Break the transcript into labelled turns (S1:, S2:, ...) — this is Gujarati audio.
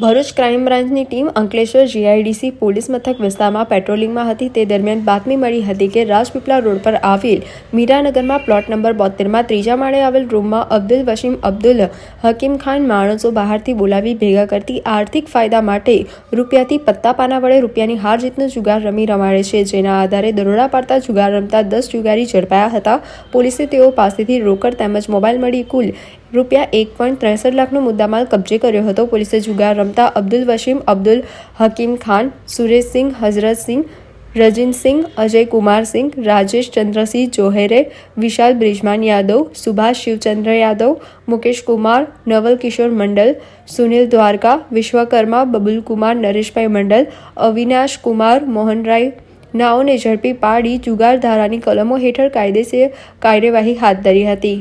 S1: ભરૂચ ક્રાઇમ બ્રાન્ચની ટીમ અંકલેશ્વર જીઆઈડીસી પોલીસ મથક વિસ્તારમાં પેટ્રોલિંગમાં હતી તે દરમિયાન બાતમી મળી હતી કે રાજપીપળા રોડ પર આવેલ મીરાનગરમાં પ્લોટ નંબર 72માં ત્રીજા માળે આવેલ રૂમમાં અબ્દુલ વસીમ અબ્દુલ હકીમ ખાન માણસો બહારથી બોલાવી ભેગા કરતી આર્થિક ફાયદા માટે રૂપિયાથી પત્તા પાના વડે રૂપિયાની હાર જીતનો જુગાર રમાડે છે, જેના આધારે દરોડા પાડતા જુગાર રમતા 10 જુગારી ઝડપાયા હતા। પોલીસે તેઓ પાસેથી રોકડ તેમજ મોબાઈલ મળી કુલ રૂપિયા 1.63 લાખનો મુદ્દામાલ કબજે કર્યો હતો। પોલીસે જુગાર રમતા અબ્દુલ વસીમ અબ્દુલ હકીમ ખાન, સુરેશ સિંહ, હઝરત સિંહ, રજીન સિંહ, અજય કુમાર સિંહ, રાજેશ ચંદ્રસિંહ જોહેરે, વિશાલ બ્રિજમાન યાદવ, સુભાષ શિવચંદ્ર યાદવ, મુકેશ કુમાર, નવલ કિશોર મંડલ, સુનિલ દ્વારકા, વિશ્વકર્મા, બબુલ કુમાર, નરેશભાઈ મંડલ, અવિનાશ કુમાર, મોહનરાય નાઓને ઝડપી પાડી જુગાર ધારાની કલમો હેઠળ કાયદેસર કાર્યવાહી હાથ ધરી હતી।